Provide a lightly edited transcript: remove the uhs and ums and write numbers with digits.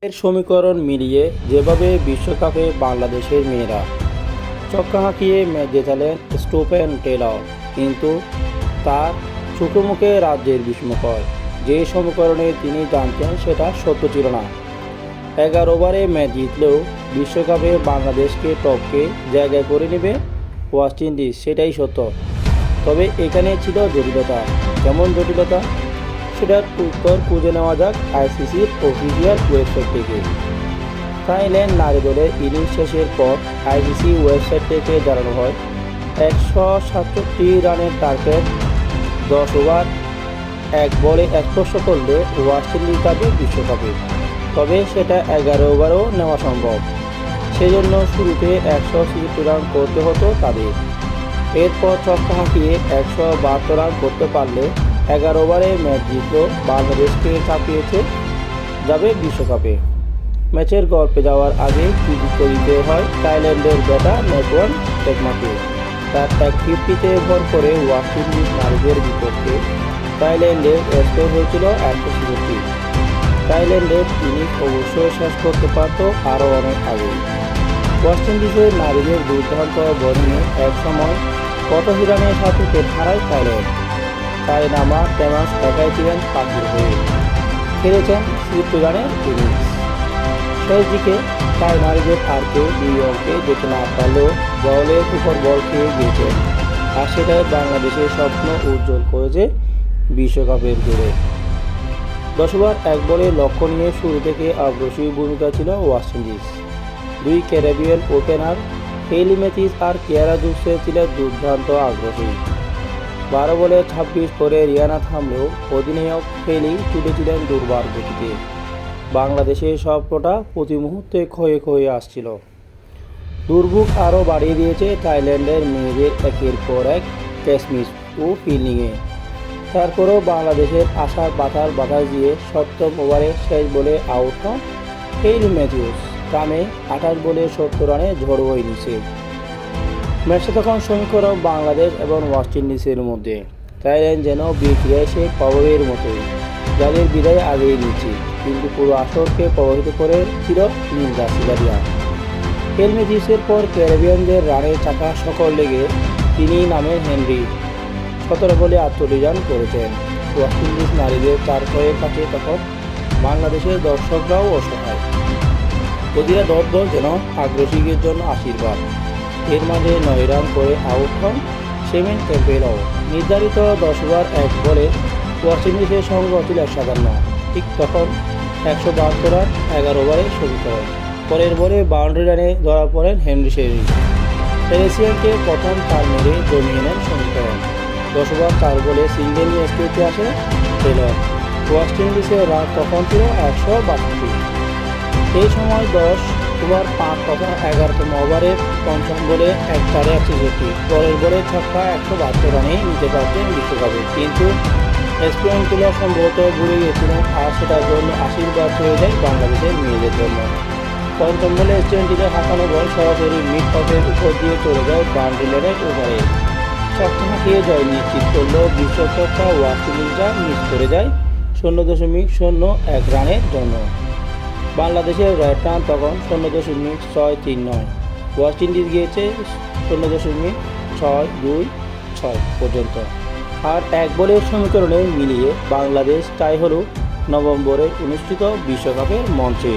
এর সমীকরণ মিলিয়ে যেভাবে বিশ্বকাপে বাংলাদেশের মেয়েরা ছক্কা হাঁকিয়ে ম্যাচ জেতালেন স্টোফেন টেলর, কিন্তু তার চোখে মুখে রাজ্যের বিস্ময়কর যে সমীকরণে তিনি জানতেন সেটা সত্য ছিল না। 11 ওভারে ম্যাচ জিতলেও বিশ্বকাপে বাংলাদেশকে টপকে জায়গায় করে নেবে ওয়েস্ট ইন্ডিজ, সেটাই সত্য। তবে এখানে ছিল জটিলতা। কেমন জটিলতা, সেটার উত্তর খুঁজে নেওয়া যাক আইসিসির অফিসিয়াল ওয়েবসাইট থেকে। থাইল্যান্ড নারী দলের ইনিংস শেষের পর আইসিসি ওয়েবসাইট থেকে জানানো হয় 167 রানের টার্গেট 10 ওভার 1 বলে স্পর্শ করলে ওয়েস্ট ইন্ডিজ যাবে বিশ্বকাপে। তবে সেটা 11 ওভারেও নেওয়া সম্ভব। সেজন্য শুরুতে 166 রান করতে হতো তাদের। এরপর ছক্কা হাঁকিয়ে 172 রান করতে পারলে 11 ওভারে ম্যাচ জিতল বাংলাদেশকে চাপিয়েছে যাবে বিশ্বকাপে। ম্যাচের গল্পে যাওয়ার আগে কৃতিত্ব দিতে হয় থাইল্যান্ডের ব্যাটার নেটওয়ান টেকমাকে। তার 150-তে ভর করে ওয়েস্ট ইন্ডিজ নারীদের বিপক্ষে থাইল্যান্ডের স্কোর হয়েছিল 166। থাইল্যান্ডের ইনিংস অবশ্যই শেষ করতে পারত আরও অনেক আগে। ওয়েস্ট ইন্ডিজের নারীদের দুর্দান্ত বোলিংয়ে একসময় 85 রানের সাথে পেট হারায় থাইল্যান্ড। তাই নামা টেমাস একাই ছিলেন পাখির হয়ে, খেলেছেন 70 রানের ইনিংস। শেষ দিকে তাই নারীদের আর কেউ 2 অঙ্কে যেতে না পারলেও বলের উপর বল খেয়ে গিয়েছেন, আর সেটাই বাংলাদেশের স্বপ্ন উজ্জ্বল করেছে বিশ্বকাপের দৌড়ে। 10 ওভার 1 বলে লক্ষ্য নিয়ে শুরু থেকে আগ্রাসী ভূমিকা ছিল West Indies. 2 Caribbean opener Hayley Matthews আর কিয়ারা জুসে ছিলেন দুর্দান্ত আগ্রাসী। 12 বলে 26 করে রিয়ানা থামলেও অধিনায়ক হেইলি ছুটেছিলেন দুর্বার গতিতে। বাংলাদেশের স্বপ্নটা প্রতি মুহূর্তে ক্ষয়ে ক্ষয়ে আসছিল। দুর্ভোগ আরও বাড়িয়ে দিয়েছে থাইল্যান্ডের মেয়েদের একের পর এক ক্যাচ মিস ও ফিল্ডিংয়ে। তারপরও বাংলাদেশের আশার বাতাস দিয়ে 7ম ওভারে শেষ বলে আউট হন হেইলি ম্যাথিউস। কামে 28 বলে 70 রানে ঝড় বয়ে নিছে। ম্যাচটা তখন সমীকরণ বাংলাদেশ এবং ওয়েস্ট ইন্ডিজের মধ্যে। থাইল্যান্ড যেন বিক্রিয়া সে প্রভাবের মতোই, যাদের বিদায় আগেই নিচ্ছে, কিন্তু পুরো আসরকে প্রভাবিত করেছিল নীল জার্সিধারীরা। হেইলি ম্যাথিউসের পর ক্যারিবিয়ানদের রানের চাকা সকল লেগে তিনি নামেন হেনরি। 17 বলে 48 রান করেছেন। ওয়েস্ট ইন্ডিজ নারীদের 4 ছয়ের কাছে তখন বাংলাদেশের দর্শকরাও অসহায়। প্রতিটা ডট বল যেন আগ্রাসীদের জন্য আশীর্বাদ। এর মাঝে 9 রান করে আউট হন শেমিন ক্যাম্পবেলও। নির্ধারিত 10 ওভার 1 বলে ওয়েস্ট ইন্ডিজের সঙ্গে ছিল 57। ঠিক তখন 172 রান 11 ওভারে সমীকরণ। পরের বলে 52 রানে ধরা পড়েন হেনরি শেরি। পেরেসিয়ানকে প্রথম 4 মেরে জমিয়ে নেন সমীকরণ। 10 ওভার 4 বলে সিঙ্গেল নিয়ে স্ট্রেটে আসে টেলর। ওয়েস্ট ইন্ডিজের রান তখন ছিল 162। এই সময় 10 ওভার 5 তথা 11তম ওভারে পঞ্চম বলে 1 চারে 166। পরের বলে ছক্কা 172 রানে নিতে পারতেন বিশ্বকাপে, কিন্তু স্পিন টেলর সম্ভবত ঘুরে গিয়েছিলেন, আর সেটার জন্য আশীর্বাদ হয়ে যায় বাংলাদেশের মেয়েদের জন্য। পঞ্চম বলে স্টেন্টিলের হাঁকানো বল সরাসরি মিড অফের উপর দিয়ে চলে যায় বাউন্ডারি ওভারে। ছক্কা হাঁকিয়ে জয় নিশ্চিত করল বিশ্বকাপটা। ওয়েস্ট ইন্ডিজরা মিস করে যায় 0.001 রানের জন্য। বাংলাদেশের রেড রান তখন 0.639। ওয়েস্ট ইন্ডিজ গিয়েছে 0.626 পর্যন্ত। আর 1 বলের সমীকরণে মিলিয়ে বাংলাদেশ টাই হল নভেম্বরে অনুষ্ঠিত বিশ্বকাপের মঞ্চে।